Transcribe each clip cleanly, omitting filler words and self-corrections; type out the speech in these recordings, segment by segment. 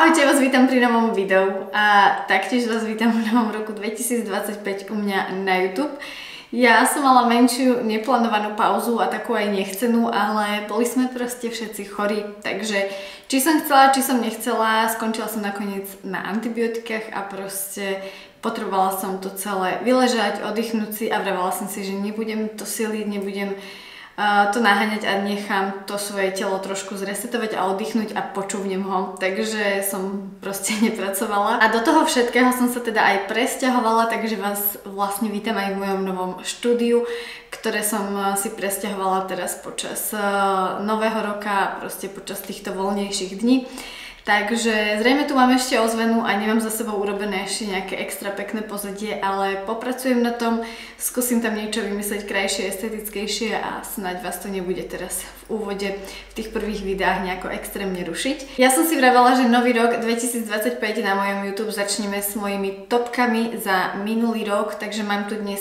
Ahojte, vás vítam pri novom videu a taktiež vás vítam v novom roku 2025 u mňa na YouTube. Ja som mala menšiu neplánovanú pauzu a takú aj nechcenú, ale boli sme proste všetci chorí, takže či som chcela, či som nechcela, skončila som nakoniec na antibiotikách a proste potrebovala som to celé vyležať, oddychnúť si a vravala som si, že nebudem to siliť, nebudem to naháňať a nechám to svoje telo trošku zresetovať a oddychnúť a počúvnem ho, takže som proste nepracovala. A do toho všetkého som sa teda aj presťahovala, takže vás vlastne vítam aj v mojom novom štúdiu, ktoré som si presťahovala teraz počas nového roka, proste počas týchto voľnejších dní. Takže zrejme tu mám ešte ozvenu a nemám za sebou urobené ešte nejaké extra pekné pozadie, ale popracujem na tom, skúsim tam niečo vymyslieť krajšie, estetickejšie a snáď vás to nebude teraz v úvode v tých prvých videách nejako extrémne rušiť. Ja som si vravala, že nový rok 2025 na mojom YouTube začneme s mojimi topkami za minulý rok, takže mám tu dnes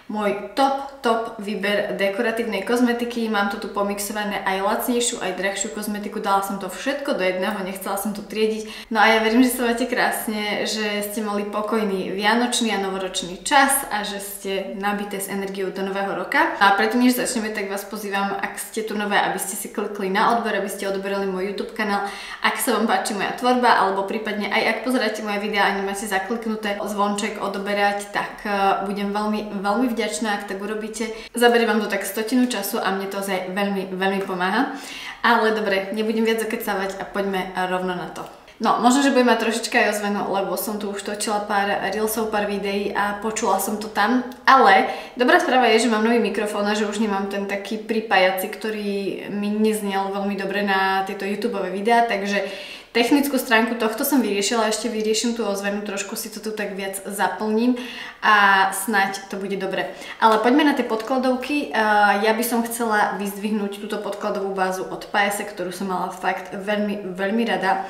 môj top výber dekoratívnej kozmetiky. Mám to tu pomixované aj lacnejšiu, aj drahšiu kozmetiku. Dala som to všetko do jedného, nechcela som to triediť. No a ja verím, že sa máte krásne, že ste mali pokojný vianočný a novoročný čas a že ste nabité s energiou do nového roka. A predtým, než začneme, tak vás pozývam, ak ste tu nové, aby ste si klikli na odber, aby ste odoberali môj YouTube kanál. Ak sa vám páči moja tvorba, alebo prípadne aj ak pozeráte moje videá a nemáte zakliknuté zvonček odoberať, tak budem veľmi vďačná, ak tak urobíte. Zaberie vám to tak 100 času a mne to ozaj veľmi pomáha. Ale dobre, nebudem viac zakecávať a poďme rovno na to. No, možno, že budem mať trošička aj ozvenu, lebo som tu už točila pár reelsov, pár videí a počula som to tam. Ale dobrá správa je, že mám nový mikrofón a že už nemám ten taký pripájací, ktorý mi neznel veľmi dobre na tieto YouTubeové videá, takže technickú stránku tohto som vyriešila, ešte vyrieším tú ozvenu, trošku si to tu tak viac zaplním a snáď to bude dobre. Ale poďme na tie podkladovky. Ja by som chcela vyzdvihnúť túto podkladovú bázu od Paese, ktorú som mala fakt veľmi rada.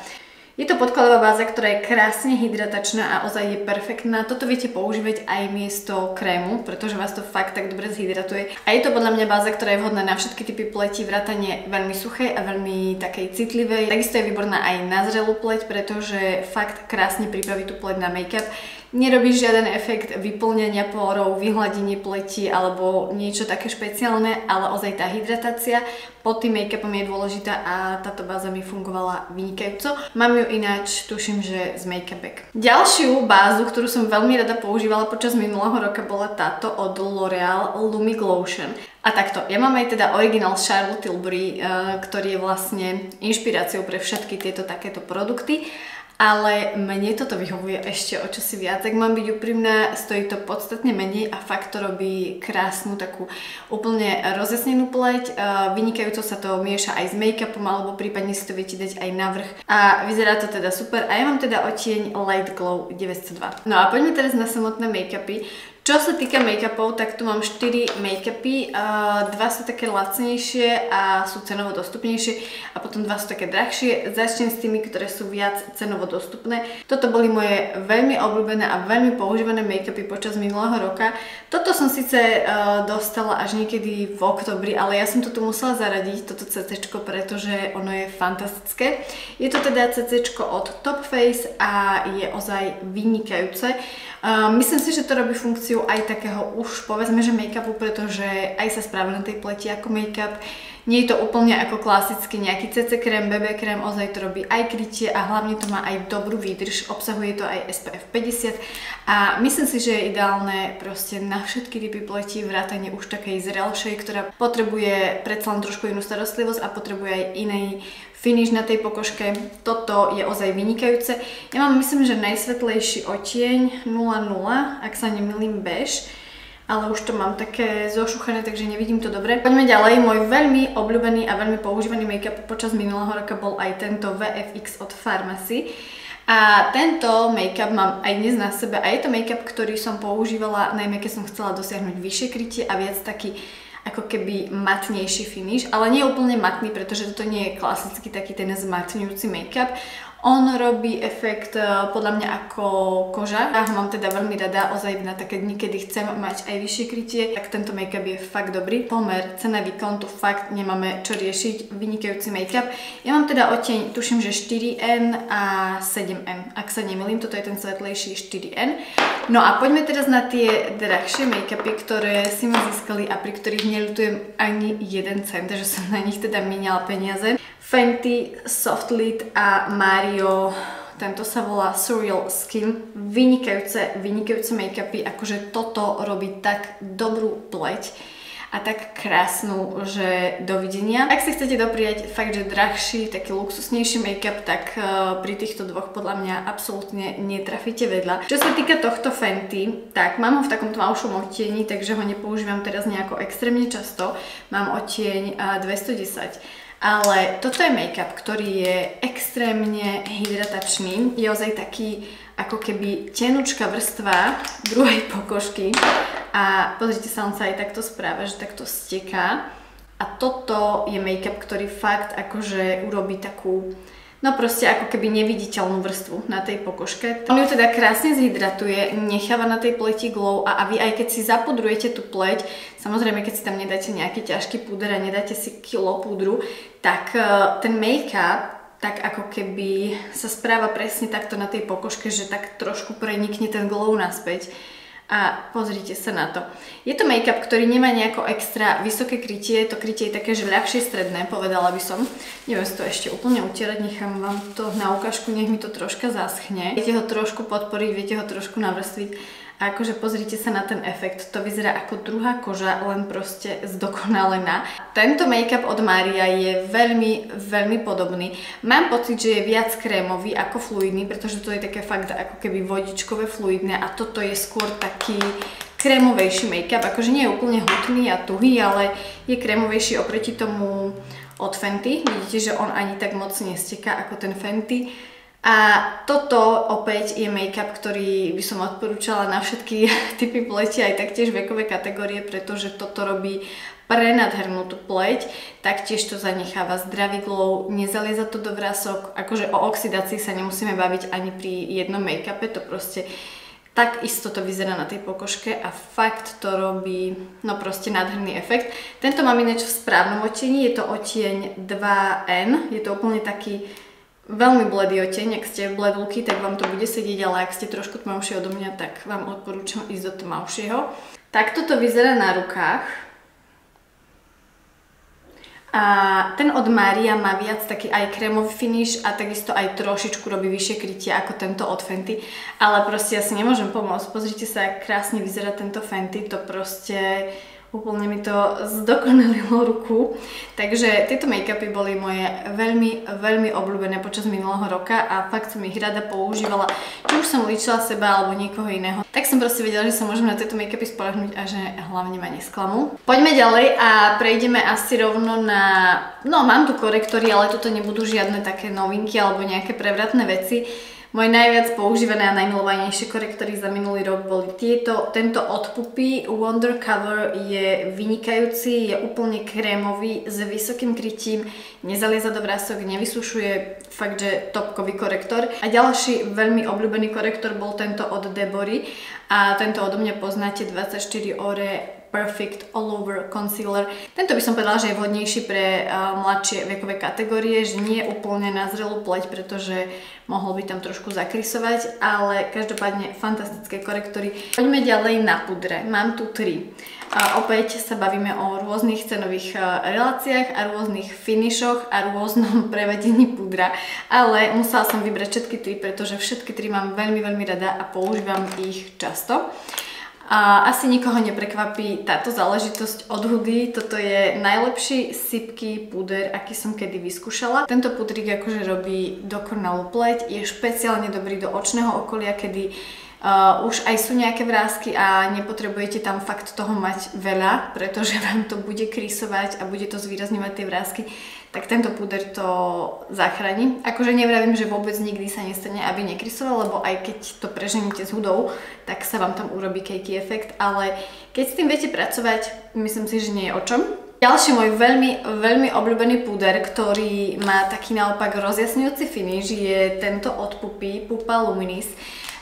Je to podkladová báza, ktorá je krásne hydratačná a ozaj je perfektná. Toto viete používať aj miesto krému, pretože vás to fakt tak dobre zhydratuje. A je to podľa mňa báza, ktorá je vhodná na všetky typy pleti, vrátane veľmi suchej a veľmi takej citlivej. Takisto je výborná aj na zrelú pleť, pretože fakt krásne pripraví tú pleť na make-up. Nerobí žiaden efekt vyplňania pórov, vyhladenie pleti alebo niečo také špeciálne, ale ozaj tá hydratácia pod tým make-upom je dôležitá a táto báza mi fungovala vynikajúco. Mám ju ináč, tuším, že z Make-up Bag. Ďalšiu bázu, ktorú som veľmi rada používala počas minulého roka, bola táto od L'Oreal Lumi Glotion. A takto, ja mám aj teda originál Charlotte Tilbury, ktorý je vlastne inšpiráciou pre všetky tieto takéto produkty. Ale mne toto vyhovuje ešte o čosi viac. Ak mám byť úprimná, stojí to podstatne menej a fakt to robí krásnu takú úplne rozjasnenú pleť. Vynikajúco sa to mieša aj s make-upom alebo prípadne si to viete dať aj na vrch. A vyzerá to teda super. A ja mám teda odtieň Light Glow 902. No a poďme teraz na samotné make-upy. Čo sa týka make-upov, tak tu mám 4 make-upy, 2 sú také lacnejšie a sú cenovo dostupnejšie a potom 2 sú také drahšie. Začnem s tými, ktoré sú viac cenovo dostupné. Toto boli moje veľmi obľúbené a veľmi používané make-upy počas minulého roka. Toto som síce dostala až niekedy v októbri, ale ja som to tu musela zaradiť, toto CCčko, pretože ono je fantastické. Je to teda CCčko od Too Faced a je ozaj vynikajúce. Myslím si, že to robí funkciu aj takého už povedzme, že make-upu, pretože aj sa správa na tej pleti ako make-up. Nie je to úplne ako klasicky nejaký CC krém, BB krém, ozaj to robí aj krytie a hlavne to má aj dobrú výdrž, obsahuje to aj SPF 50 a myslím si, že je ideálne proste na všetky typy pleti, vrátane už takej zrelšej, ktorá potrebuje predsa len trošku inú starostlivosť a potrebuje aj inej finish na tej pokožke. Toto je ozaj vynikajúce. Ja mám, myslím, že najsvetlejší odtieň 00, ak sa nemýlim, bež, ale už to mám také zošuchané, takže nevidím to dobre. Poďme ďalej. Môj veľmi obľúbený a veľmi používaný make-up počas minulého roka bol aj tento VFX od Farmacy. A tento make-up mám aj dnes na sebe a je to make-up, ktorý som používala najmä keď som chcela dosiahnuť vyššie krytie a viac taký ako keby matnejší finish, ale nie úplne matný, pretože toto nie je klasicky taký ten zmatňujúci make-up. On robí efekt podľa mňa ako koža. Ja ho mám teda veľmi rada, ozaj na také dni, kedy chcem mať aj vyššie krytie, tak tento make-up je fakt dobrý. Pomer, cena, výkon, tu fakt nemáme čo riešiť, vynikajúci make-up. Ja mám teda odtieň, tuším, že 4N a 7N, ak sa nemýlim, toto je ten svetlejší 4N. No a poďme teraz na tie drahšie make-upy, ktoré si ma získali a pri ktorých neľutujem ani 1 cent, že som na nich teda míňala peniaze. Fenty, Soft Lid a Mario, tento sa volá Surreal Skin. Vynikajúce make-upy, akože toto robí tak dobrú pleť a tak krásnu, že dovidenia. Ak si chcete dopriať fakt, že drahší, taký luxusnejší make-up, tak pri týchto dvoch podľa mňa absolútne netrafíte vedľa. Čo sa týka tohto Fenty, tak mám ho v takom tmavšom odtieni, takže ho nepoužívam teraz nejako extrémne často. Mám odtieň 210. Ale toto je make-up, ktorý je extrémne hydratačný. Je ozaj taký ako keby tenučká vrstva druhej pokožky. A pozrite sa, on sa aj takto správa, že takto steká. A toto je make-up, ktorý fakt akože urobí takú, no proste ako keby neviditeľnú vrstvu na tej pokožke. On ju teda krásne zhydratuje, necháva na tej pleti glow a vy aj keď si zapudrujete tú pleť, samozrejme keď si tam nedáte nejaký ťažký púder a nedáte si kilo púdru, tak ten make-up tak ako keby sa správa presne takto na tej pokožke, že tak trošku prenikne ten glow naspäť. A pozrite sa na to. Je to make-up, ktorý nemá nejako extra vysoké krytie, to krytie je také, že ľahšie stredné, povedala by som. Neviem si to ešte úplne utierať, nechám vám to na ukážku, nech mi to troška zaschne. Viete ho trošku podporiť, viete ho trošku navrstviť. A akože pozrite sa na ten efekt, to vyzerá ako druhá koža, len proste zdokonalená. Tento make-up od Maria je veľmi podobný. Mám pocit, že je viac krémový ako fluidný, pretože to je také fakt ako keby vodičkové fluidné a toto je skôr taký krémovejší make-up, akože nie je úplne hutný a tuhý, ale je krémovejší oproti tomu od Fenty. Vidíte, že on ani tak moc nesteká ako ten Fenty. A toto opäť je make-up, ktorý by som odporúčala na všetky typy pleti, aj taktiež vekové kategórie, pretože toto robí prenadhernú tú pleť, taktiež to zanecháva zdravý glow, nezalieza to do vrások, akože o oxidácii sa nemusíme baviť ani pri jednom make-upe, to proste tak isto to vyzerá na tej pokožke a fakt to robí, no proste nádherný efekt. Tento mám ináč v správnom odtieni, je to odtieň 2N, je to úplne taký veľmi bledý odtieň, ak ste bled looky, tak vám to bude sedieť, ale ak ste trošku tmavšie odo mňa, tak vám odporúčam ísť do tmavšieho. Takto to vyzerá na rukách. A ten od Maria má viac taký aj krémový finish a takisto aj trošičku robí vyššie krytie ako tento od Fenty. Ale proste ja si nemôžem pomôcť. Pozrite sa, jak krásne vyzerá tento Fenty, to proste úplne mi to zdokonalilo ruku. Takže tieto make-upy boli moje veľmi obľúbené počas minulého roka a fakt som ich rada používala. Či už som líčila seba alebo niekoho iného, tak som proste vedela, že sa môžem na tieto make-upy spoľahnúť a že hlavne ma nesklamú. Poďme ďalej a prejdeme asi rovno na... No, mám tu korektory, ale toto nebudú žiadne také novinky alebo nejaké prevratné veci. Moje najviac používané a najmilovanejšie korektory za minulý rok boli tieto. Tento od Puppy Wonder Cover je vynikajúci, je úplne krémový, s vysokým krytím, nezalieza do vrások, nevysušuje, fakt, že topkový korektor. A ďalší veľmi obľúbený korektor bol tento od Debory a tento odo mňa poznáte 24 Ore Perfect All Over Concealer. Tento by som povedala, že je vhodnejší pre mladšie vekové kategórie, že nie je úplne na zrelú pleť, pretože mohol by tam trošku zakrysovať, ale každopádne fantastické korektory. Poďme ďalej na pudre. Mám tu 3. Opäť sa bavíme o rôznych cenových reláciách a rôznych finishoch a rôznom prevedení pudra, ale musela som vybrať všetky 3, pretože všetky 3 mám veľmi rada a používam ich často. A asi nikoho neprekvapí táto záležitosť od Hudy. Toto je najlepší sypký puder, aký som kedy vyskúšala. Tento pudrík akože robí dokonalú pleť, je špeciálne dobrý do očného okolia, kedy už aj sú nejaké vrásky a nepotrebujete tam fakt toho mať veľa, pretože vám to bude krysovať a bude to zvýrazňovať tie vrásky, tak tento puder to zachráni. Akože nevravím, že vôbec nikdy sa nestane, aby nekrysoval, lebo aj keď to preženíte s hudou, tak sa vám tam urobí cakey efekt, ale keď s tým viete pracovať, myslím si, že nie je o čom. Ďalší môj veľmi obľúbený púder, ktorý má taký naopak rozjasňujúci finish, je tento od Puppy, Pupa Luminis.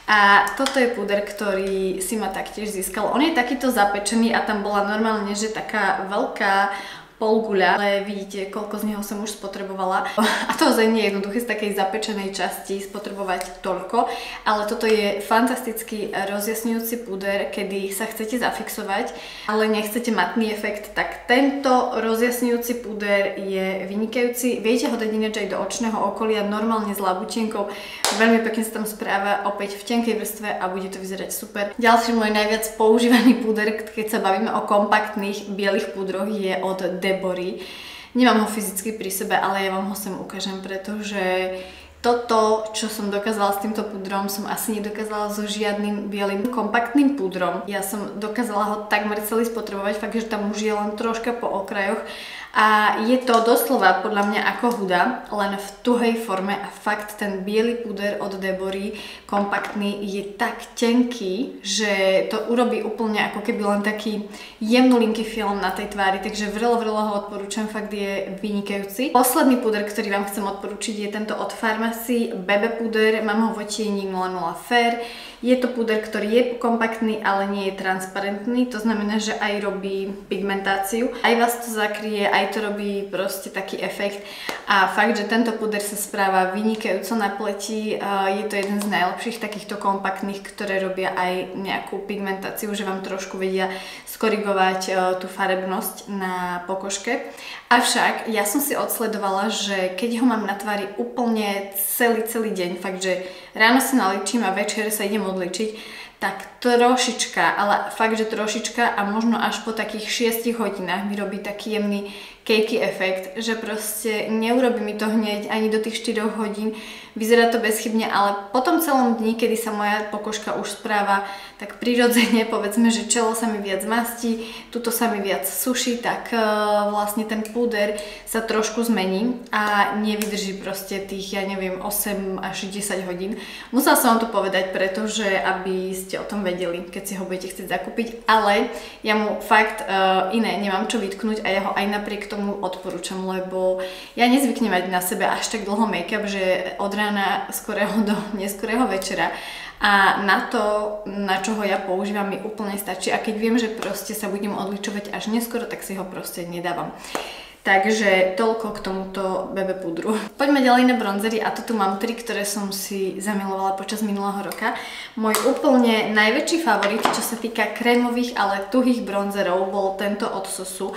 A toto je púder, ktorý si ma taktiež získal. On je takýto zapečený a tam bola normálne, že taká veľká polguľa, ale vidíte, koľko z neho som už spotrebovala. A to ozaj nie je jednoduché z takej zapečenej časti spotrebovať toľko, ale toto je fantastický rozjasňujúci púder, kedy sa chcete zafixovať, ale nechcete matný efekt, tak tento rozjasňujúci púder je vynikajúci. Viete ho dať ináč aj do očného okolia, normálne s labutienkou. Veľmi pekne sa tam správa, opäť v tenkej vrstve a bude to vyzerať super. Ďalší môj najviac používaný púder, keď sa bavíme o kompaktných bielých púdroch, je od Debory. Nemám ho fyzicky pri sebe, ale ja vám ho sem ukážem, pretože toto, čo som dokázala s týmto púdrom, som asi nedokázala so žiadnym bielým kompaktným púdrom. Ja som dokázala ho takmer celý spotrebovať, fakt, že tam už je len troška po okrajoch. A je to doslova podľa mňa ako huda, len v tuhej forme a fakt ten biely púder od Debory kompaktný je tak tenký, že to urobí úplne ako keby len taký jemnulinký film na tej tvári, takže vrelo ho odporúčam, fakt je vynikajúci. Posledný púder, ktorý vám chcem odporúčiť, je tento od Farmacy Bebe púder, mám ho v odtieni 00 Fair. Je to púder, ktorý je kompaktný, ale nie je transparentný, to znamená, že aj robí pigmentáciu, aj vás to zakrie, aj to robí proste taký efekt a fakt, že tento púder sa správa vynikajúco na pleti, je to jeden z najlepších takýchto kompaktných, ktoré robia aj nejakú pigmentáciu, že vám trošku vedia skorigovať tú farebnosť na pokožke. Avšak ja som si odsledovala, že keď ho mám na tvári úplne celý deň, fakt, že ráno si naličím a večer sa idem odličiť, tak trošička, ale fakt, že trošička a možno až po takých 6 hodinách mi robí taký jemný cakey efekt, že proste neurobí mi to hneď ani do tých 4 hodín. Vyzerá to bezchybne, ale po tom celom dni, kedy sa moja pokožka už správa tak prirodzene, povedzme, že čelo sa mi viac mastí, tuto sa mi viac suší, tak vlastne ten púder sa trošku zmení a nevydrží proste tých, ja neviem, 8 až 10 hodín. Musela som vám to povedať, pretože aby ste o tom vedeli, keď si ho budete chcieť zakúpiť, ale ja mu fakt iné nemám čo vytknúť a ja ho aj napriek tomu odporúčam, lebo ja nezvyknem mať na sebe až tak dlho make-up, že od rána skorého do neskorého večera a na to, na čo ho ja používam, mi úplne stačí a keď viem, že proste sa budem odličovať až neskoro, tak si ho proste nedávam. Takže toľko k tomuto Bebe púdru. Poďme ďalej na bronzery a tu mám 3, ktoré som si zamilovala počas minulého roka. Môj úplne najväčší favorit, čo sa týka krémových, ale tuhých bronzerov, bol tento od Sosu.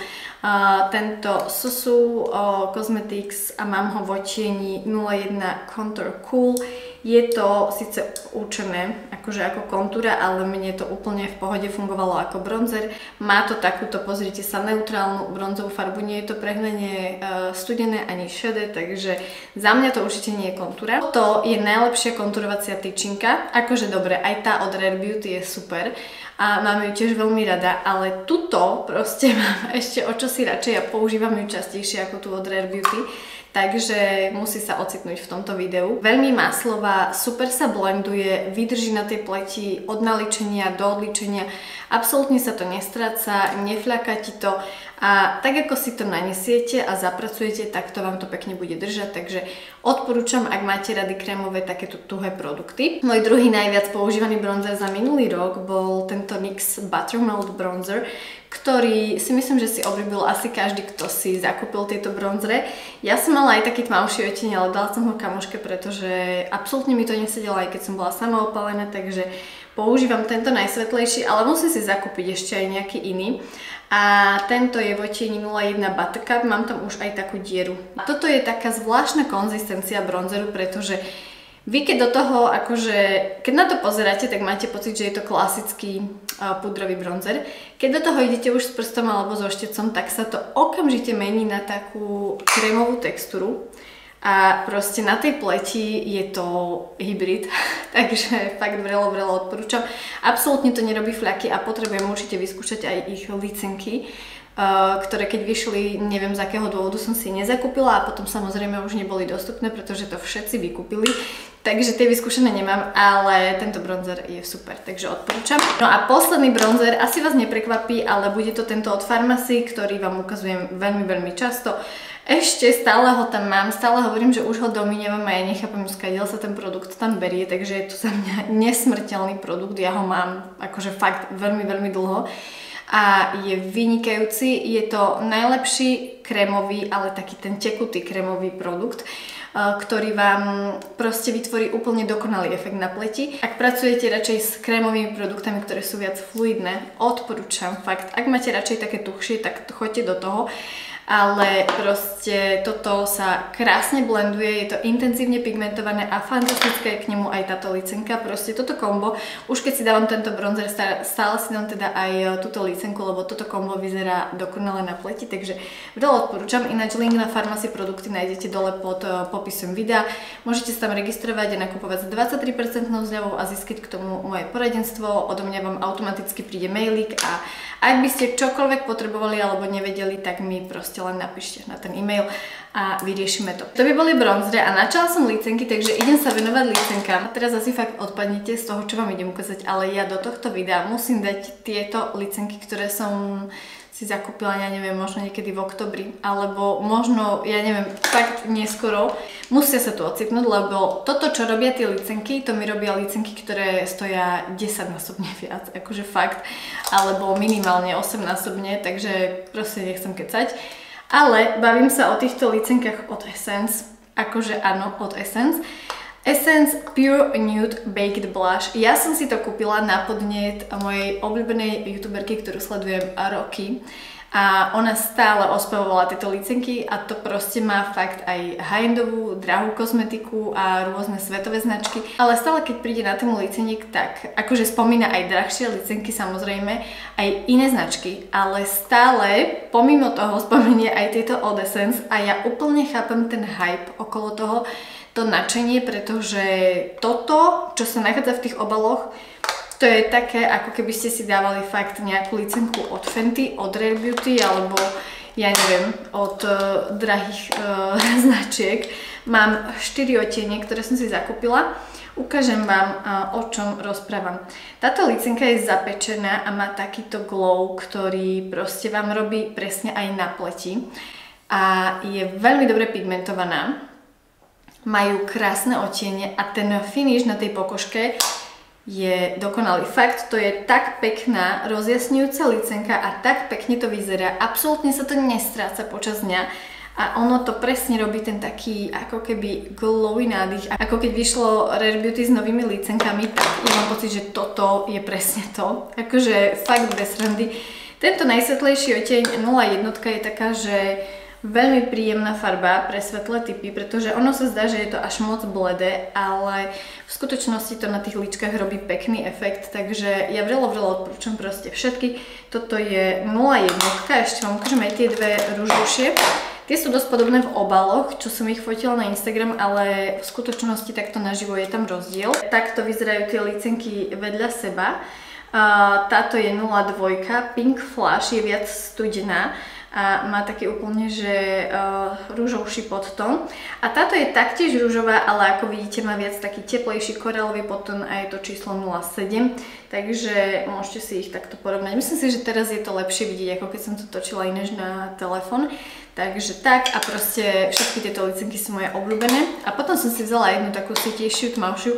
Tento Sosu Cosmetics a mám ho v odtieni 01 Contour Cool. Je to síce určené akože ako kontúra, ale mne to úplne v pohode fungovalo ako bronzer. Má to takúto, pozrite sa, neutrálnu bronzovú farbu, nie je to prehnane studené ani šedé, takže za mňa to určite nie je kontúra. To je najlepšia kontúrovacia tyčinka, akože dobre, aj tá od Rare Beauty je super a mám ju tiež veľmi rada, ale tuto proste mám ešte o čosi radšej a používam ju častejšie ako tú od Rare Beauty. Takže musí sa ocitnúť v tomto videu. Veľmi máslová, super sa blenduje, vydrží na tej pleti od naličenia do odličenia. Absolútne sa to nestráca, nefľaká ti to a tak ako si to nanesiete a zapracujete, tak to vám to pekne bude držať. Takže odporúčam, ak máte rady krémové, takéto tuhé produkty. Môj druhý najviac používaný bronzer za minulý rok bol tento NYX Buttermelt Bronzer, ktorý si myslím, že si obľúbil asi každý, kto si zakúpil tieto bronzere. Ja som mala aj taký tmavší odtieň, ale dala som ho kamoške, pretože absolútne mi to nesedelo, aj keď som bola sama opálená, takže používam tento najsvetlejší, ale musím si zakúpiť ešte aj nejaký iný. A tento je v odtieni 01 Buttercup, mám tam už aj takú dieru. A toto je taká zvláštna konzistencia bronzeru, pretože vy keď do toho, akože, keď na to pozeráte, tak máte pocit, že je to klasický pudrový bronzer. Keď do toho idete už s prstom alebo so štecom, tak sa to okamžite mení na takú krémovú textúru. A proste na tej pleti je to hybrid, takže fakt vrelo odporúčam. Absolútne to nerobí fľaky a potrebujem určite vyskúšať aj ich licenky, ktoré keď vyšli, neviem z akého dôvodu som si nezakúpila a potom samozrejme už neboli dostupné, pretože to všetci vykúpili. Takže tie vyskúšané nemám, ale tento bronzer je super, takže odporúčam. No a posledný bronzer, asi vás neprekvapí, ale bude to tento od Farmacy, ktorý vám ukazujem veľmi často. Ešte stále ho tam mám, stále hovorím, že už ho domíňavam a ja nechápem, skadiaľ sa ten produkt tam berie, takže je to za mňa nesmrteľný produkt, ja ho mám akože fakt veľmi dlho a je vynikajúci, je to najlepší krémový, ale taký ten tekutý krémový produkt, ktorý vám proste vytvorí úplne dokonalý efekt na pleti. Ak pracujete radšej s krémovými produktami, ktoré sú viac fluidné, odporúčam fakt. Ak máte radšej také tuchšie, tak choďte do toho. Ale proste toto sa krásne blenduje, je to intenzívne pigmentované a fantastická je k nemu aj táto licenka, proste toto kombo, už keď si dávam tento bronzer, stále si dám teda aj túto licenku, lebo toto kombo vyzerá dokonale na pleti, takže veľmi odporúčam, ináč link na Farmacy produkty nájdete dole pod popisom videa, môžete sa tam registrovať a nakupovať s 23% zľavou a získať k tomu moje poradenstvo, odo mňa vám automaticky príde mailík a ak by ste čokoľvek potrebovali alebo nevedeli, tak mi proste len napíšte na ten e-mail a vyriešime to. To by boli bronzre a načala som licenky, takže idem sa venovať licenkám. Teraz asi fakt odpadnete z toho, čo vám idem ukázať, ale ja do tohto videa musím dať tieto licenky, ktoré som si zakúpila, ja neviem, možno niekedy v oktobri, alebo možno, ja neviem, fakt neskoro. Musia sa tu ocitnúť, lebo toto, čo robia tie licenky, to mi robia licenky, ktoré stoja 10-násobne viac, akože fakt, alebo minimálne 8-násobne, takže proste nechcem kecať. Ale bavím sa o týchto licenkách od Essence, akože áno, od Essence. Essence Pure Nude Baked Blush. Ja som si to kúpila na podnet mojej obľúbenej youtuberky, ktorú sledujem roky. A ona stále ospavovala tieto licenky a to proste má fakt aj high-endovú, drahú kozmetiku a rôzne svetové značky. Ale stále keď príde na tému liceniek, tak akože spomína aj drahšie licenky samozrejme, aj iné značky. Ale stále pomimo toho spomína aj tieto od Essence a ja úplne chápem ten hype okolo toho, to nadšenie, pretože toto, čo sa nachádza v tých obaloch, to je také, ako keby ste si dávali fakt nejakú licenku od Fenty, od Rare Beauty, alebo ja neviem, od drahých značiek. Mám 4 odtiene, ktoré som si zakúpila. Ukážem vám, o čom rozprávam. Táto licenka je zapečená a má takýto glow, ktorý proste vám robí presne aj na pleti. A je veľmi dobre pigmentovaná. Majú krásne odtiene a ten finish na tej pokožke je dokonalý. Fakt, to je tak pekná rozjasňujúca licenka a tak pekne to vyzerá. Absolútne sa to nestráca počas dňa a ono to presne robí ten taký ako keby glowy nádych. Ako keď vyšlo Rare Beauty s novými licenkami, tak ja mám pocit, že toto je presne to. Akože fakt bez randy. Tento najsvetlejší odtieň 01 je taká, že veľmi príjemná farba pre svetlé typy, pretože ono sa zdá, že je to až moc bledé, ale v skutočnosti to na tých líčkach robí pekný efekt, takže ja veľmi odporúčam proste všetky. Toto je 01, ešte vám ukážem aj tie dve ružovšie. Tie sú dosť podobné v obaloch, čo som ich fotila na Instagram, ale v skutočnosti takto naživo je tam rozdiel. Takto vyzerajú tie licenky vedľa seba. Táto je 02, Pink Flash, je viac studená a má taký úplne, že rúžovší podtón. A táto je taktiež rúžová, ale ako vidíte má viac taký teplejší korálový podtón a je to číslo 07, takže môžete si ich takto porovnať. Myslím si, že teraz je to lepšie vidieť, ako keď som to točila inéž na telefón. Takže tak a proste všetky tieto licenky sú moje obľúbené. A potom som si vzala jednu takú svietejšiu, tmavšiu.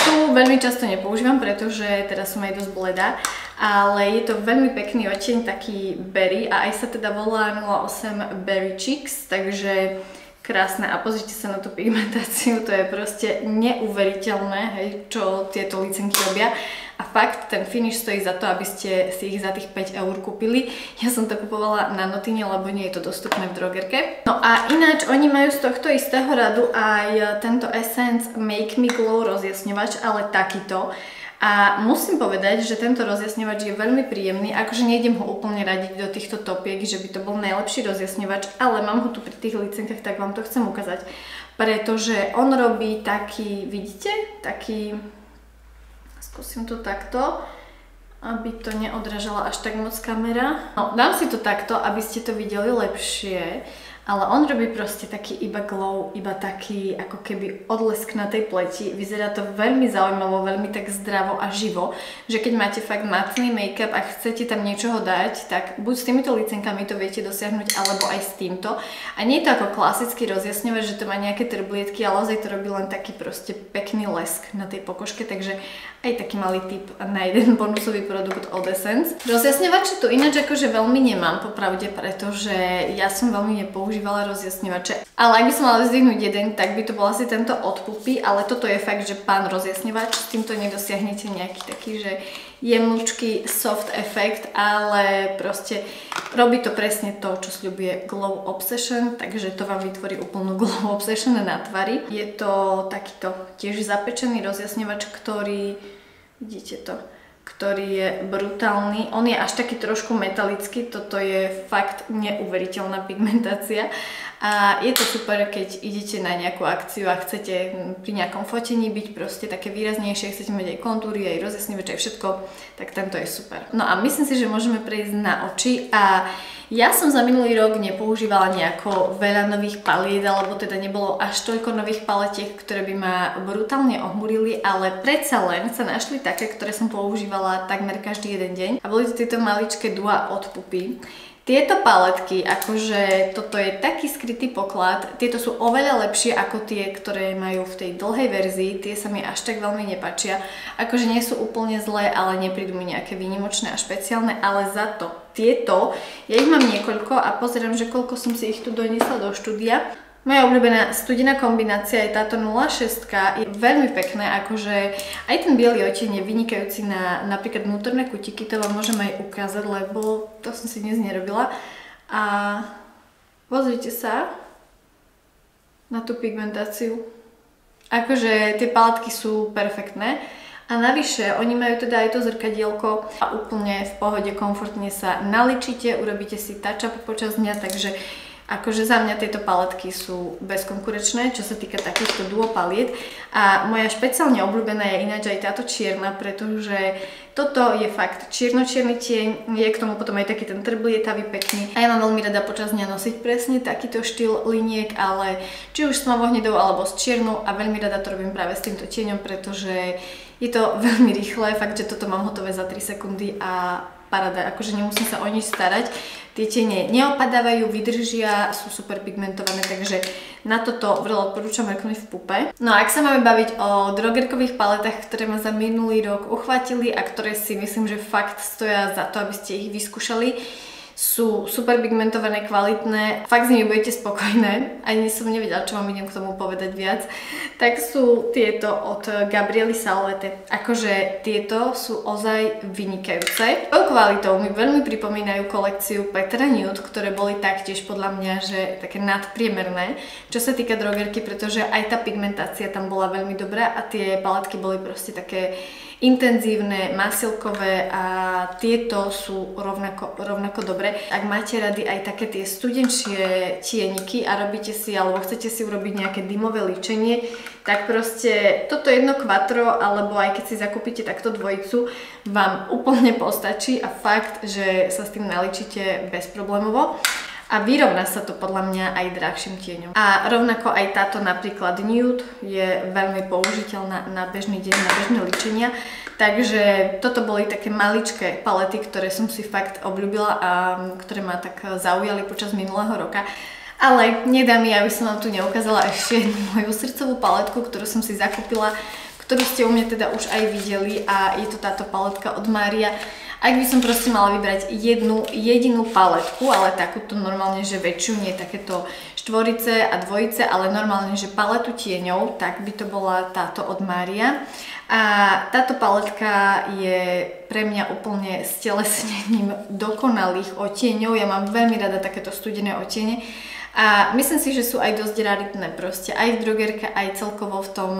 Tu veľmi často nepoužívam, pretože teraz som aj dosť bledá, ale je to veľmi pekný odtieň, taký berry a aj sa teda volá 08 Berry Cheeks, takže krásne a pozrite sa na tú pigmentáciu, to je proste neuveriteľné, hej, čo tieto licenky robia. A fakt, ten finish stojí za to, aby ste si ich za tých 5 eur kúpili. Ja som to kupovala na Notine, lebo nie je to dostupné v drogerke. No a ináč, oni majú z tohto istého radu aj tento Essence Make Me Glow rozjasňovač, ale takýto. A musím povedať, že tento rozjasňovač je veľmi príjemný, akože nejdem ho úplne radiť do týchto topiek, že by to bol najlepší rozjasňovač, ale mám ho tu pri tých licenkách, tak vám to chcem ukázať. Pretože on robí taký, vidíte? Taký... Skúsim to takto. aby to neodrážala až tak moc kamera. No, dám si to takto, aby ste to videli lepšie. Ale on robí proste taký iba glow, iba taký ako keby odlesk na tej pleti. Vyzerá to veľmi zaujímavo, veľmi tak zdravo a živo, že keď máte fakt matný make-up a chcete tam niečoho dať, tak buď s týmito licenkami to viete dosiahnuť, alebo aj s týmto. A nie je to ako klasický rozjasňovač, že to má nejaké trblietky, ale naozaj to robí len taký proste pekný lesk na tej pokožke, takže aj taký malý tip na jeden bonusový produkt od Essence. Rozjasňovače tu ináč akože veľmi nemám, popravde, pretože ja som veľmi nepoužívala rozjasňovače. Ale ak by som mala vyzdvihnúť jeden, tak by to bol asi tento od Puppy, ale toto je fakt, že pán rozjasňovač, s týmto nedosiahnete nejaký taký, že jemnúčky soft efekt, ale proste robí to presne to, čo sľubuje Glow Obsession, takže to vám vytvorí úplnú Glow Obsession na tvári. Je to takýto tiež zapečený rozjasňovač, ktorý, vidíte to, ktorý je brutálny. On je až taký trošku metalický, toto je fakt neuveriteľná pigmentácia. A je to super, keď idete na nejakú akciu a chcete pri nejakom fotení byť proste také výraznejšie, chcete mať aj kontúry, aj rozjasňovač, aj všetko, tak tento je super. No a myslím si, že môžeme prejsť na oči a ja som za minulý rok nepoužívala nejako veľa nových paliet, alebo teda nebolo až toľko nových paletiek, ktoré by ma brutálne ohmurili, ale predsa len sa našli také, ktoré som používala takmer každý jeden deň. A boli to tieto maličké Dua od Puppy. Tieto paletky, akože toto je taký skrytý poklad, tieto sú oveľa lepšie ako tie, ktoré majú v tej dlhej verzii, tie sa mi až tak veľmi nepáčia. Akože nie sú úplne zlé, ale neprídu mi nejaké výnimočné a špeciálne, ale za to tieto, ja ich mám niekoľko a pozerám, že koľko som si ich tu doniesla do štúdia. Moja obľúbená studená kombinácia je táto 06, je veľmi pekné, akože aj ten biely odtieň je vynikajúci na napríklad vnútorné kutiky, to vám môžem aj ukázať, lebo to som si dnes nerobila. A pozrite sa na tú pigmentáciu. Akože tie paletky sú perfektné. A navyše, oni majú teda aj to zrkadielko a úplne v pohode, komfortne sa naličíte, urobíte si touch-up počas dňa, takže akože za mňa tieto paletky sú bezkonkurenčné, čo sa týka takýchto duo paliet. A moja špeciálne obľúbená je ináč aj táto čierna, pretože toto je fakt čierno-čierny tieň, je k tomu potom aj taký ten trblietavý pekný. A ja mám veľmi rada počas dňa nosiť presne takýto štýl liniek, ale či už s tmavou hnedou alebo s čiernou, a veľmi rada to robím práve s týmto tieňom, pretože je to veľmi rýchle, fakt, že toto mám hotové za 3 sekundy a paráda, akože nemusím sa o nič starať. Tie tiene neopadávajú, vydržia, sú super pigmentované, takže na toto veľmi odporúčam mrknúť v Puppe. No a ak sa máme baviť o drogerkových paletách, ktoré ma za minulý rok uchvátili a ktoré si myslím, že fakt stoja za to, aby ste ich vyskúšali, sú super pigmentované, kvalitné, fakt s nimi budete spokojné, ani som nevedela, čo vám idem k tomu povedať viac, tak sú tieto od Gabriely Salvete. Akože tieto sú ozaj vynikajúce. O kvalitou mi veľmi pripomínajú kolekciu Petra Nude, ktoré boli taktiež podľa mňa, že také nadpriemerné, čo sa týka drogerky, pretože aj tá pigmentácia tam bola veľmi dobrá a tie paletky boli proste také intenzívne, masilkové a tieto sú rovnako dobré. Ak máte rady aj také tie studenčie tieniky a robíte si, alebo chcete si urobiť nejaké dymové líčenie, tak proste toto jedno quattro, alebo aj keď si zakúpite takto dvojicu, vám úplne postačí a fakt, že sa s tým naličíte bezproblémovo. A vyrovná sa to podľa mňa aj drahším tieňom. A rovnako aj táto napríklad Nude je veľmi použiteľná na bežný deň, na bežné líčenia. Takže toto boli také maličké palety, ktoré som si fakt obľúbila a ktoré ma tak zaujali počas minulého roka. Ale nedá mi, aby som vám tu neukázala ešte moju srdcovú paletku, ktorú som si zakúpila, ktorú ste u mňa teda už aj videli, a je to táto paletka od Maria. Ak by som proste mala vybrať jednu jedinú paletku, ale takúto normálne, že väčšiu, nie takéto štvorice a dvojice, ale normálne, že paletu tieňov, tak by to bola táto od Maria. A táto paletka je pre mňa úplne stelesnením dokonalých odtieňov. Ja mám veľmi rada takéto studené odtiene. A myslím si, že sú aj dosť raritné proste, aj v drogerke, aj celkovo v tom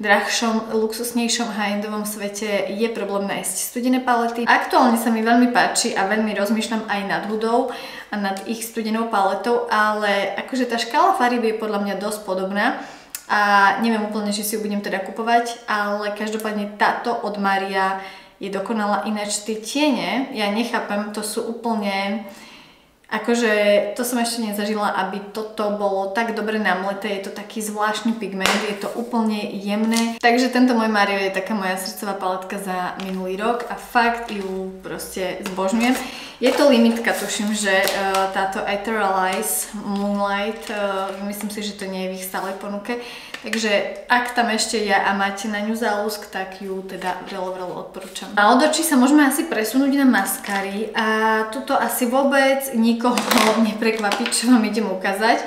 drahšom, luxusnejšom high-endovom svete je problém nájsť studené palety. Aktuálne sa mi veľmi páči a veľmi rozmýšľam aj nad hudou a nad ich studenou paletou, ale akože tá škála farieb je podľa mňa dosť podobná a neviem úplne, či si ju budem teda kupovať, ale každopádne táto od Maria je dokonalá. Ináč tie tiene, ja nechápem, to sú úplne... Akože to som ešte nezažila, aby toto bolo tak dobre namleté, je to taký zvláštny pigment, je to úplne jemné. Takže tento môj Mario je taká moja srdcová paletka za minulý rok a fakt ju proste zbožňujem. Je to limitka, tuším, že táto Etherealize Moonlight, myslím si, že to nie je v ich stálej ponuke. Takže ak tam ešte je a máte na ňu záľusk, tak ju teda veľmi odporúčam. A od očí sa môžeme asi presunúť na maskary a tuto asi vôbec nikoho neprekvapí, čo vám idem ukázať.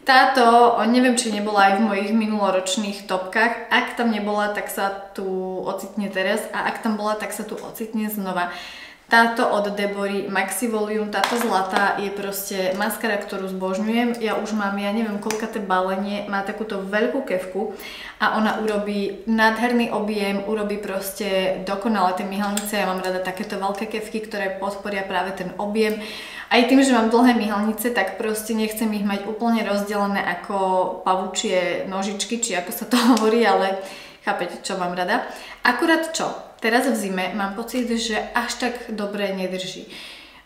Táto, neviem, či nebola aj v mojich minuloročných topkách. Ak tam nebola, tak sa tu ocitne teraz a ak tam bola, tak sa tu ocitne znova. Táto od Debory Maxi Volume, táto zlatá je proste maskara, ktorú zbožňujem. Ja už mám, ja neviem koľkaté balenie, má takúto veľkú kefku a ona urobí nádherný objem, urobí proste dokonale tie myhalnice. Ja mám rada takéto veľké kefky, ktoré podporia práve ten objem. Aj tým, že mám dlhé myhalnice, tak proste nechcem ich mať úplne rozdelené ako pavučie nožičky, či ako sa to hovorí, ale chápete, čo mám rada. Akurát čo? Teraz v zime mám pocit, že až tak dobre nedrží.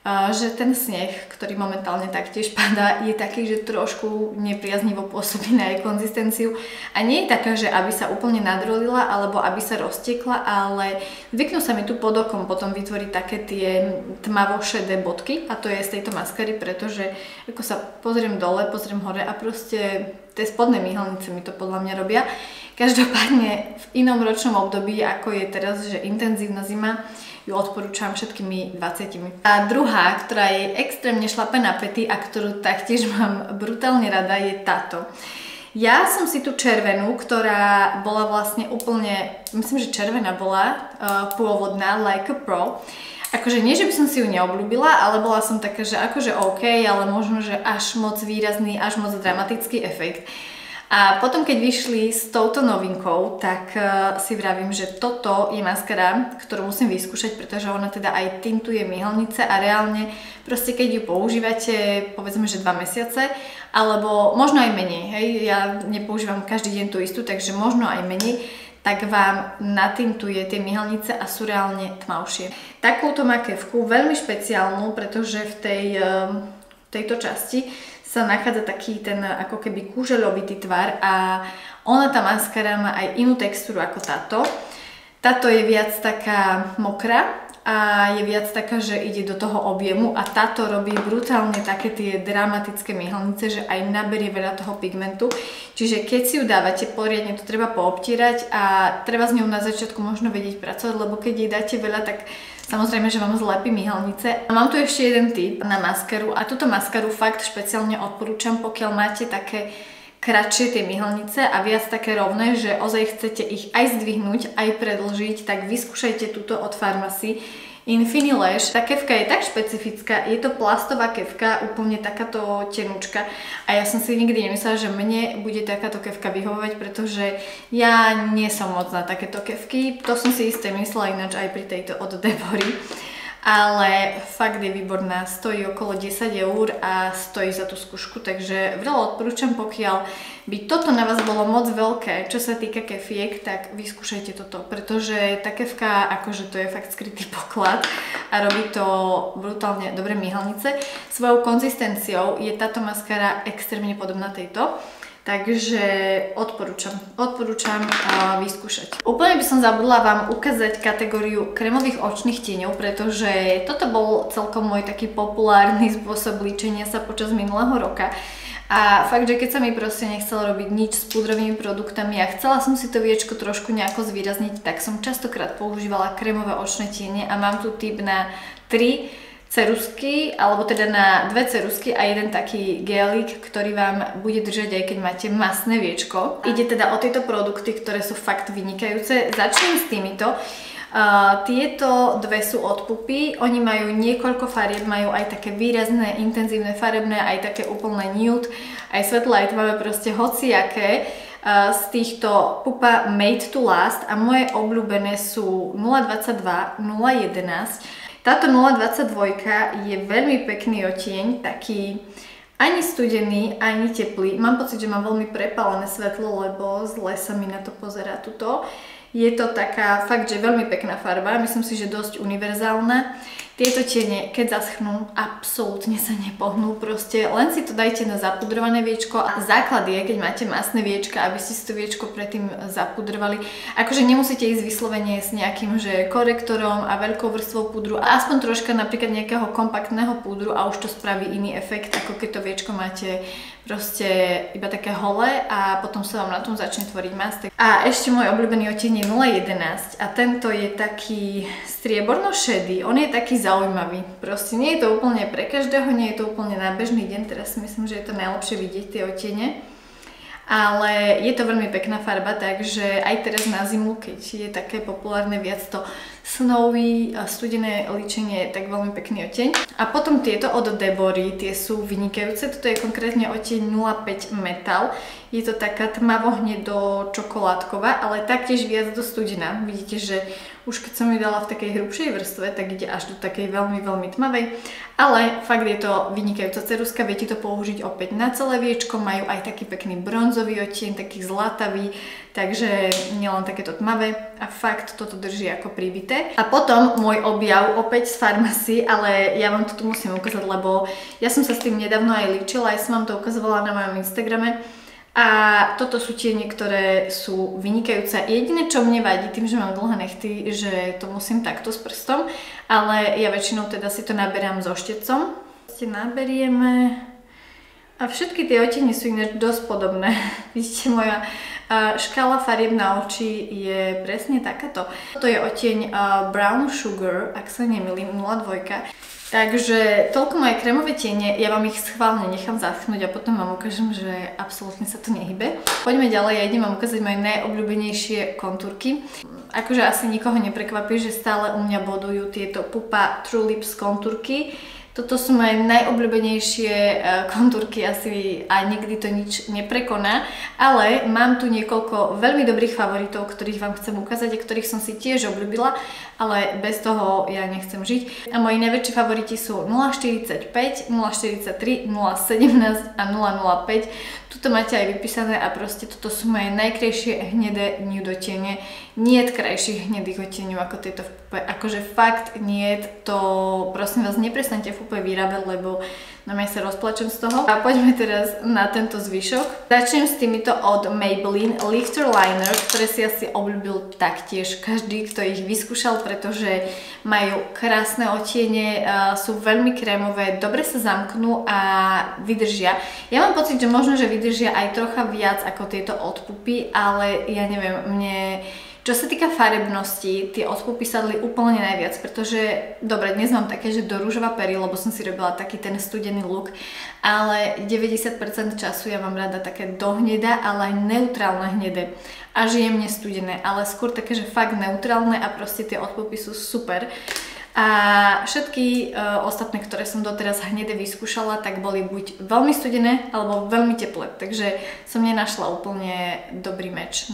Že ten sneh, ktorý momentálne taktiež padá, je taký, že trošku nepriaznivo pôsobí na jej konzistenciu. A nie je taká, že aby sa úplne nadrolila, alebo aby sa roztiekla, ale zvyknú sa mi tu pod okom potom vytvoriť také tie tmavo-šedé bodky. A to je z tejto maskary, pretože ako sa pozriem dole, pozriem hore a proste tie spodné myhalnice mi to podľa mňa robia. Každopádne v inom ročnom období, ako je teraz, že intenzívna zima, ju odporúčam všetkými 20. A druhá, ktorá je extrémne šlape na pety a ktorú taktiež mám brutálne rada, je táto. Ja som si tú červenú, ktorá bola vlastne úplne, myslím, že červená bola pôvodná, Like a Pro. Akože nie, že by som si ju neobľúbila, ale bola som taká, že akože OK, ale možno, že až moc výrazný, až moc dramatický efekt. A potom, keď vyšli s touto novinkou, tak si vravím, že toto je maskara, ktorú musím vyskúšať, pretože ona teda aj tintuje myhalnice a reálne proste keď ju používate, povedzme, že 2 mesiace, alebo možno aj menej, hej, ja nepoužívam každý deň tú istú, takže možno aj menej, tak vám natintuje tie myhalnice a sú reálne tmavšie. Takúto má kefku, veľmi špeciálnu, pretože v tejto časti sa nachádza taký ten ako keby kúželovitý tvar a ona, tá maskara, má aj inú textúru ako táto. Táto je viac taká mokrá a je viac taká, že ide do toho objemu a táto robí brutálne také tie dramatické myhalnice, že aj naberie veľa toho pigmentu. Čiže keď si ju dávate poriadne, to treba poobtierať a treba s ňou na začiatku možno vedieť pracovať, lebo keď jej dáte veľa, tak samozrejme, že vám zlepí myhalnice. A mám tu ešte jeden tip na maskaru a túto maskaru fakt špeciálne odporúčam, pokiaľ máte také kratšie tie myhalnice a viac také rovné, že ozaj chcete ich aj zdvihnúť, aj predĺžiť, tak vyskúšajte túto od Farmacy Infinilash. Tá kefka je tak špecifická, je to plastová kefka, úplne takáto tenúčka a ja som si nikdy nemyslela, že mne bude takáto kefka vyhovovať, pretože ja nie som moc na takéto kefky. To som si isté myslela ináč aj pri tejto od Debory. Ale fakt je výborná, stojí okolo 10 € a stojí za tú skúšku, takže veľa odporúčam, pokiaľ by toto na vás bolo moc veľké, čo sa týka kefiek, tak vyskúšajte toto, pretože tá kefka, akože to je fakt skrytý poklad a robí to brutálne dobre myhalnice. Svojou konzistenciou je táto maskara extrémne podobná tejto. Takže odporúčam vyskúšať. Úplne by som zabudla vám ukázať kategóriu krémových očných tieňov, pretože toto bol celkom môj taký populárny spôsob líčenia sa počas minulého roka. A fakt, že keď sa mi proste nechcelo robiť nič s púdrovými produktami a chcela som si to viečko trošku nejako zvýrazniť, tak som častokrát používala krémové očné tiene a mám tu tip na 3 ceruzky, alebo teda na 2 ceruzky a jeden taký gelik, ktorý vám bude držať aj keď máte masné viečko. Ide teda o tieto produkty, ktoré sú fakt vynikajúce. Začnem s týmito. Tieto dve sú od Pupy, oni majú niekoľko farieb, majú aj také výrazné, intenzívne farebné, aj také úplne nude, aj svetlé, aj tmavé, proste hociaké. Z týchto Pupa Made to Last a moje obľúbené sú 022, 011. Táto 022 je veľmi pekný odtieň, taký ani studený, ani teplý. Mám pocit, že mám veľmi prepálené svetlo, lebo zle sa mi na to pozerá tuto. Je to taká fakt, že veľmi pekná farba, myslím si, že dosť univerzálna. Tieto tiene, keď zaschnú, absolútne sa nepohnú, proste len si to dajte na zapudrované viečko a základ je, keď máte masné viečka, aby ste si to viečko predtým zapudrovali. Akože nemusíte ísť vyslovene s nejakým že korektorom a veľkou vrstvou púdru, a aspoň troška napríklad nejakého kompaktného púdru a už to spraví iný efekt, ako keď to viečko máte proste iba také holé a potom sa vám na tom začne tvoriť mastek. A ešte môj obľúbený odtieň je 011 a tento je taký strieborno-šedý, on je taký zaujímavý. Proste nie je to úplne pre každého, nie je to úplne na bežný deň, teraz si myslím, že je to najlepšie vidieť tie odtiene. Ale je to veľmi pekná farba, takže aj teraz na zimu, keď je také populárne viac to snowy a studené líčenie, tak veľmi pekný odtieň. A potom tieto od Debory, tie sú vynikajúce, toto je konkrétne odtieň 05 Metal. Je to taká tmavo-hnedo čokoládková, ale taktiež viac do studená. Vidíte, že už keď som ju dala v takej hrubšej vrstve, tak ide až do takej veľmi, veľmi tmavej. Ale fakt je to vynikajúca ceruska, viete to použiť opäť na celé viečko, majú aj taký pekný bronzový odtieň, taký zlatavý, takže nielen takéto tmavé a fakt toto drží ako pribité. A potom môj objav opäť z Farmacy, ale ja vám to tu musím ukázať, lebo ja som sa s tým nedávno aj líčila, aj som vám to ukazovala na mojom Instagrame. A toto sú tiene, ktoré sú vynikajúce. Jediné, čo mne vadí tým, že mám dlhé nechty, že to musím takto s prstom, ale ja väčšinou teda si to naberám so štecom. Naberieme a všetky tie odtiene sú ináč dosť podobné. Vidíte, moja škála farieb na oči je presne takáto. To je odtieň Brown Sugar, ak sa nemýlim, 02. Takže toľko moje krémové tiene, ja vám ich schválne nechám zaschnúť a potom vám ukážem, že absolútne sa to nehybe. Poďme ďalej, ja idem vám ukázať moje najobľúbenejšie kontúrky. Akože asi nikoho neprekvapí, že stále u mňa bodujú tieto Pupa True Lips kontúrky. Toto sú moje najobľúbenejšie kontúrky asi a nikdy to nič neprekoná, ale mám tu niekoľko veľmi dobrých favoritov, ktorých vám chcem ukázať a ktorých som si tiež obľúbila, ale bez toho ja nechcem žiť. A moji najväčší favoriti sú 045, 043, 017 a 005. Tuto máte aj vypísané a proste toto sú moje najkrajšie hnedé nude odtiene. Niet krajších hnedých odtieňov ako tieto v Pupe. Akože fakt niet, to prosím vás neprestaňte v Pupe vyrábať, lebo na mňa sa rozplačem z toho. A poďme teraz na tento zvyšok. Začnem s týmito od Maybelline Lifter Liner, ktoré si asi obľúbil taktiež každý, kto ich vyskúšal, pretože majú krásne odtiene, sú veľmi krémové, dobre sa zamknú a vydržia. Ja mám pocit, že možno, že vydržia aj trocha viac ako tieto od Pupy, ale ja neviem, čo sa týka farebnosti, tie od Pupy sadli úplne najviac, pretože, dobre, dnes mám také, že do rúžova pery, lebo som si robila taký ten studený look, ale 90% času ja mám rada také do hneda, ale aj neutrálne hnedé. Až jemne studené, ale skôr také, že fakt neutrálne a proste tie od Pupy sú super. A všetky ostatné, ktoré som doteraz hnedé vyskúšala, tak boli buď veľmi studené, alebo veľmi teplé. Takže som nenašla úplne dobrý meč,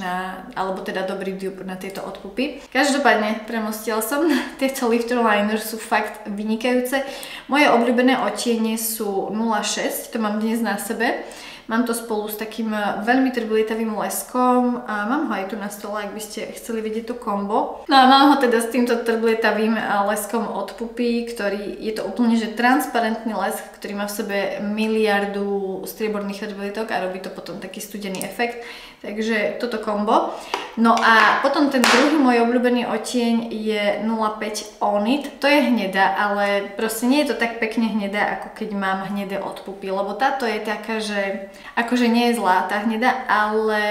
alebo teda dobrý dupe na tieto od Pupy. Každopádne premostila som. Tieto Lifter Liner sú fakt vynikajúce. Moje obľúbené odtiene sú 06, to mám dnes na sebe. Mám to spolu s takým veľmi trblietavým leskom a mám ho aj tu na stole, ak by ste chceli vidieť to kombo. No a mám ho teda s týmto trblietavým leskom od Pupy, ktorý je to úplne že transparentný lesk, ktorý má v sebe miliardu strieborných trblietok a robí to potom taký studený efekt. Takže toto kombo. No a potom ten druhý môj obľúbený odtieň je 05 On It. To je hnedá, ale proste nie je to tak pekne hnedá, ako keď mám hnedé od Pupy, lebo táto je taká, že akože nie je zlá tá hnedá, ale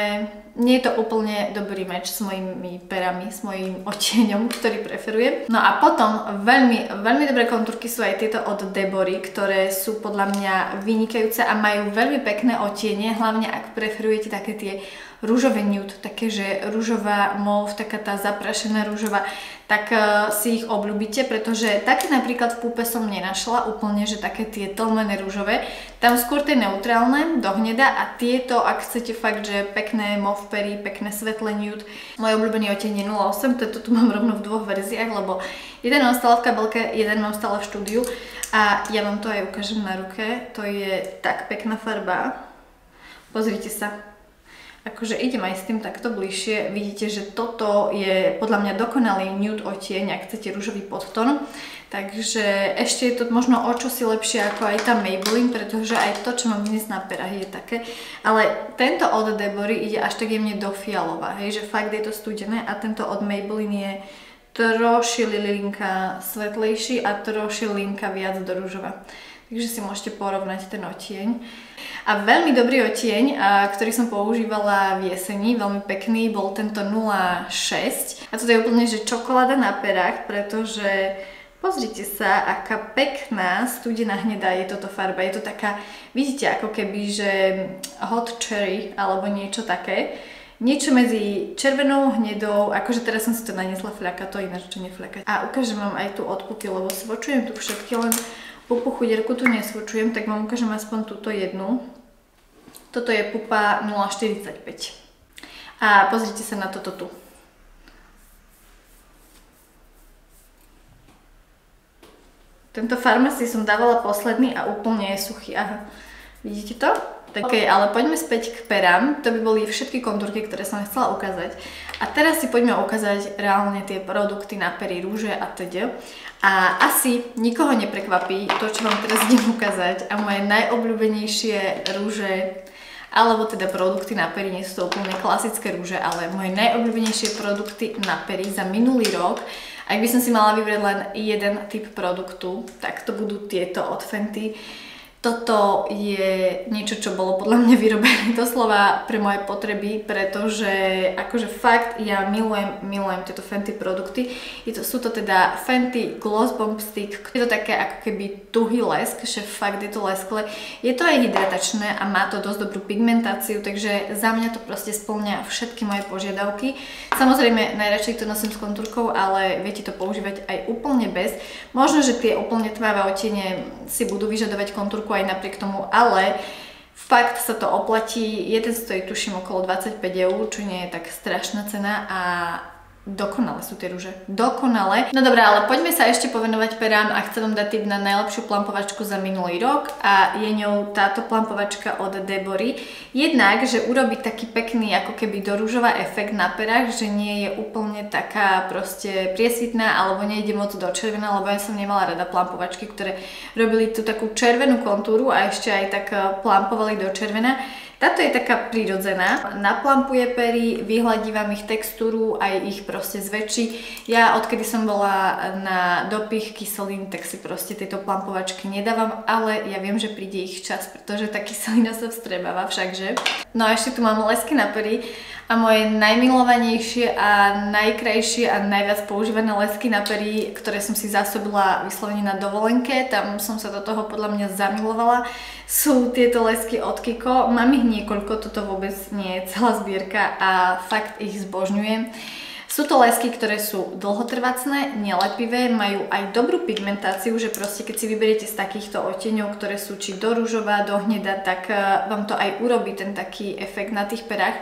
nie je to úplne dobrý meč s mojimi perami, s mojím odtieňom, ktorý preferujem. No a potom veľmi, veľmi dobré kontúrky sú aj tieto od Debory, ktoré sú podľa mňa vynikajúce a majú veľmi pekné odtiene, hlavne ak preferujete také tie rúžové nude, také, že rúžová mauve, taká tá zaprašená rúžová, tak si ich obľúbite, pretože také napríklad v Pupe som nenašla úplne, že také tie tlmené rúžové. Tam skôr tie neutrálne, do hneda a tieto, ak chcete fakt, že pekné mauve pery, pekné svetlé nude. Môj obľúbený odtieň je 08, toto tu mám rovno v dvoch verziách, lebo jeden mám stále v kabelke, jeden mám stále v štúdiu a ja vám to aj ukážem na ruke. To je tak pekná farba. Pozrite sa. Akože idem aj s tým takto bližšie. Vidíte, že toto je podľa mňa dokonalý nude odtieň, ak chcete ružový podtón. Takže ešte je to možno o čosi lepšie ako aj tá Maybelline, pretože aj to, čo mám dnes na perách, je také. Ale tento od Debory ide až tak jemne do fialová, hej, že fakt je to studené, a tento od Maybelline je troši lilinka svetlejší a troši lilinka viac do ružova. Takže si môžete porovnať ten odtieň. A veľmi dobrý odtieň, ktorý som používala v jeseni, veľmi pekný, bol tento 06. A toto je úplne že čokoláda na perách, pretože pozrite sa, aká pekná studená hnedá je toto farba. Je to taká, vidíte, ako keby, že hot cherry alebo niečo také. Niečo medzi červenou, hnedou, akože teraz som si to nanesla fľaka, to ináč čo nefľaka. A ukážem vám aj tu odpuky, lebo svočujem tu všetky, len pupu chuderku tu nesvočujem, tak vám ukážem aspoň túto jednu. Toto je pupa 0,45. A pozrite sa na toto tu. Tento Farmacy som dávala posledný a úplne je suchý. Aha, vidíte to? Okay, ale poďme späť k perám. To by boli všetky kontúrky, ktoré som chcela ukázať. A teraz si poďme ukázať reálne tie produkty na pery, rúže a teda. A asi nikoho neprekvapí to, čo vám teraz idem ukázať. A moje najobľúbenejšie rúže, alebo teda produkty na pery, nie sú to úplne klasické rúže, ale moje najobľúbenejšie produkty na pery za minulý rok. Ak by som si mala vybrať len jeden typ produktu, tak to budú tieto od Fenty. Toto je niečo, čo bolo podľa mňa vyrobené doslova pre moje potreby, pretože akože fakt ja milujem tieto Fenty produkty. Sú to teda Fenty Gloss Bomb Stick. Je to také ako keby tuhý lesk, že fakt je to lesklé. Je to aj hydratačné a má to dosť dobrú pigmentáciu, takže za mňa to proste spĺňa všetky moje požiadavky. Samozrejme najradšej to nosím s kontúrkou, ale viete to používať aj úplne bez. Možno, že tie úplne tmavé odtiene si budú vyžadovať kontúrku aj napriek tomu, ale fakt sa to oplatí. Jeden stojí tuším okolo 25 €, čo nie je tak strašná cena a dokonale sú tie rúže. Dokonale. No dobré, ale poďme sa ešte povenovať perám a chcem vám dať tip na najlepšiu plampovačku za minulý rok a je ňou táto plampovačka od Debory. Jednak, že urobí taký pekný ako keby dorúžová efekt na perách, že nie je úplne taká proste priesvitná alebo nejde moc do červená, lebo ja som nemala rada plampovačky, ktoré robili tú takú červenú kontúru a ešte aj tak plampovali do červená. Táto je taká prirodzená, naplampuje pery, vyhladí vám ich textúru, aj ich proste zväčší. Ja odkedy som bola na dopych kyselín, tak si proste tieto plampovačky nedávam, ale ja viem, že príde ich čas, pretože tá kyselina sa vstrebáva všakže. No a ešte tu mám lesky na pery a moje najmilovanejšie a najkrajšie a najviac používané lesky na pery, ktoré som si zásobila vyslovene na dovolenke, tam som sa do toho podľa mňa zamilovala, sú tieto lesky od Kiko. Mám ich niekoľko, toto vôbec nie je celá zbierka a fakt ich zbožňujem. Sú to lesky, ktoré sú dlhotrvacné, nelepivé, majú aj dobrú pigmentáciu, že proste keď si vyberiete z takýchto odtieňov, ktoré sú či do ružová, do hneda, tak vám to aj urobí ten taký efekt na tých perách.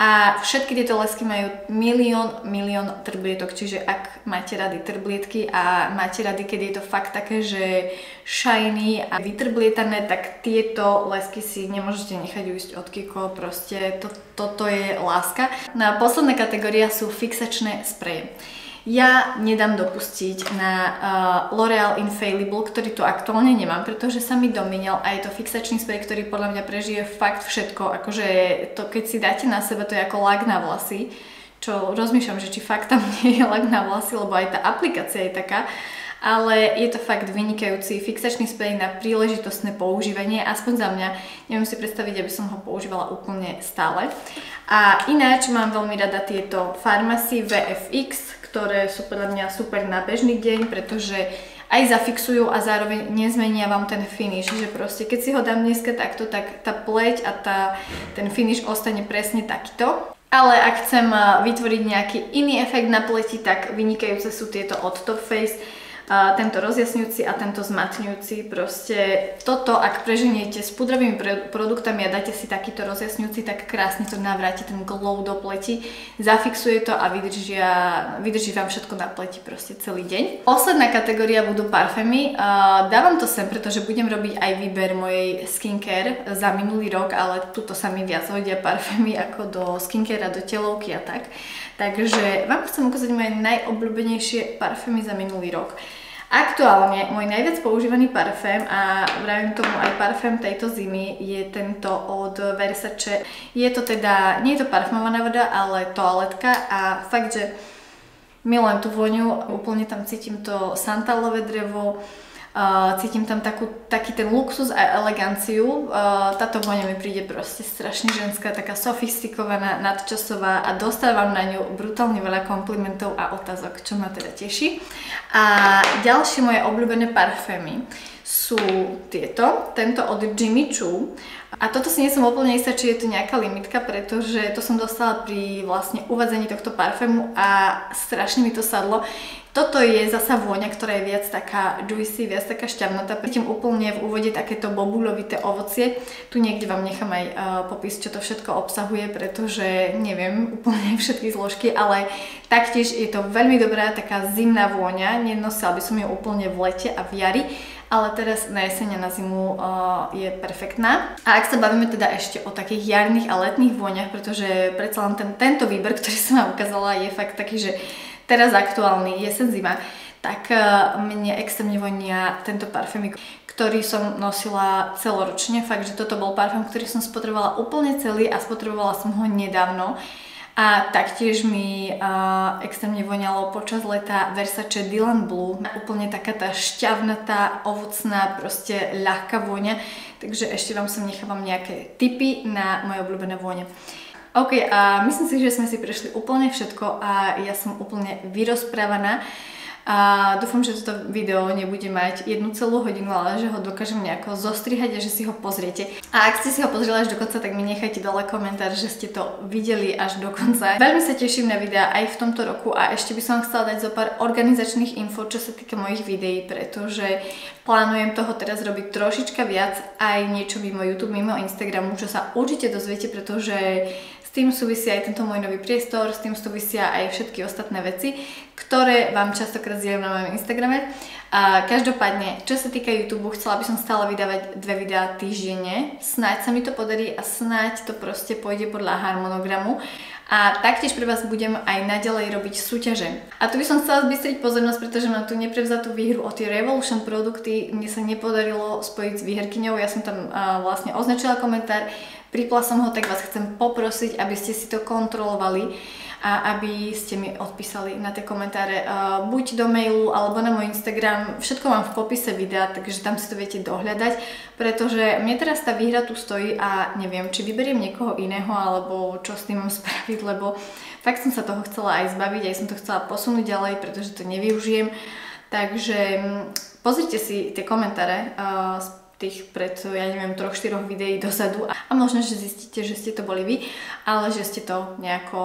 A všetky tieto lesky majú milión trblietok, čiže ak máte rady trblietky a máte rady, keď je to fakt také, že shiny a vytrblietané, tak tieto lesky si nemôžete nechať ujsť od Kiko, proste toto je láska. No a posledná kategória sú fixačné spreje. Ja nedám dopustiť na L'Oreal Infallible, ktorý tu aktuálne nemám, pretože sa mi domínal a je to fixačný sprej, ktorý podľa mňa prežije fakt všetko. Akože to, keď si dáte na seba, to je ako lak na vlasy, čo rozmýšľam, že či fakt tam nie je lak na vlasy, lebo aj tá aplikácia je taká. Ale je to fakt vynikajúci fixačný sprej na príležitostné používanie, aspoň za mňa. Neviem si predstaviť, aby som ho používala úplne stále. A ináč mám veľmi rada tieto Farmacy VFX, ktoré sú podľa mňa super na bežný deň, pretože aj zafixujú a zároveň nezmenia vám ten finish, že proste keď si ho dám dneska takto, tak tá pleť a ten finish ostane presne takýto. Ale ak chcem vytvoriť nejaký iný efekt na pleti, tak vynikajúce sú tieto od Too Faced tento rozjasňujúci a tento zmatňujúci. Proste toto, ak preženiete s pudrovými produktami a dáte si takýto rozjasňujúci, tak krásne to navráti ten glow do pleti, zafixuje to a vydrží vám všetko na pleti proste celý deň. Posledná kategória budú parfémy. Dávam to sem, pretože budem robiť aj výber mojej skincare za minulý rok, ale tuto sa mi viac hodia parfémy ako do skincare a do telovky a tak. Takže vám chcem ukázať moje najobľúbenejšie parfémy za minulý rok. Aktuálne môj najviac používaný parfém, a vravím tomu aj parfém tejto zimy, je tento od Versace. Je to teda, nie je to parfumovaná voda, ale toaletka a fakt, že milujem tú voňu, úplne tam cítim to santálové drevo, cítim tam taký ten luxus a eleganciu. Táto vôňa mi príde proste strašne ženská, taká sofistikovaná, nadčasová a dostávam na ňu brutálne veľa komplimentov a otázok, čo ma teda teší. A ďalšie moje obľúbené parfémy sú tento od Jimmy Choo. A toto si nie som úplne istá, či je tu nejaká limitka, pretože to som dostala pri vlastne uvádzaní tohto parfému a strašne mi to sadlo. Toto je zasa vôňa, ktorá je viac taká juicy, viac taká šťavnatá. Cítim úplne v úvode takéto bobuľovité ovocie. Tu niekde vám nechám aj popis, čo to všetko obsahuje, pretože neviem úplne všetky zložky, ale taktiež je to veľmi dobrá taká zimná vôňa. Nenosila by som ju úplne v lete a v jari, ale teraz na jeseň a na zimu je perfektná. A ak sa bavíme teda ešte o takých jarných a letných vôňach, pretože predsa len tento výber, ktorý som vám ukázala, je fakt taký, že teraz aktuálny, jesen, zima, tak mne extrémne vonia tento parfém, ktorý som nosila celoročne. Fakt, že toto bol parfém, ktorý som spotrebovala úplne celý a spotrebovala som ho nedávno. A taktiež mi extrémne voňalo počas leta Versace Dylan Blue. Úplne taká tá šťavnatá, ovocná, proste ľahká vôňa. Takže ešte vám sem nechávam nejaké tipy na moje obľúbené vône. OK, a myslím si, že sme si prešli úplne všetko a ja som úplne vyrozprávaná. A dúfam, že toto video nebude mať 1 celú hodinu, ale že ho dokážem nejako zostrihať a že si ho pozriete. A ak ste si ho pozreli až do konca, tak mi nechajte dole komentár, že ste to videli až do konca. Veľmi sa teším na videa aj v tomto roku a ešte by som chcela dať zo pár organizačných info, čo sa týka mojich videí, pretože plánujem toho teraz robiť trošička viac, aj niečo mimo YouTube, mimo Instagramu, čo sa určite dozviete, pretože s tým súvisia aj tento môj nový priestor, s tým súvisia aj všetky ostatné veci, ktoré vám častokrát zdieľam na mojom Instagrame. A každopádne, čo sa týka YouTube, chcela by som stále vydávať 2 videá týždenne. Snáď sa mi to podarí a snáď to proste pôjde podľa harmonogramu. A taktiež pre vás budem aj naďalej robiť súťaže. A tu by som chcela zbystriť pozornosť, pretože mám tu neprevzatú výhru o tie Revolution produkty. Mne sa nepodarilo spojiť s výherkyňou, ja som tam vlastne označila komentár, pripla som ho, tak vás chcem poprosiť, aby ste si to kontrolovali a aby ste mi odpísali na tie komentáre buď do mailu alebo na môj Instagram. Všetko mám v popise videa, takže tam si to viete dohľadať, pretože mne teraz tá výhra tu stojí a neviem, či vyberiem niekoho iného alebo čo s tým mám spraviť, lebo fakt som sa toho chcela aj zbaviť, aj som to chcela posunúť ďalej, pretože to nevyužijem. Takže pozrite si tie komentáre tých pred, ja neviem, 3-4 videí dozadu a možno, že zistíte, že ste to boli vy, ale že ste to nejako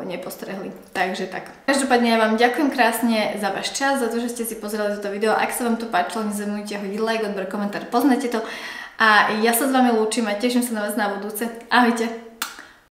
nepostrehli. Takže tak. Každopádne ja vám ďakujem krásne za váš čas, za to, že ste si pozreli toto video. Ak sa vám to páčilo, nezabudnite hodiť like, odber, komentár, poznáte to. A ja sa s vami lúčim a teším sa na vás na budúce. Ahojte!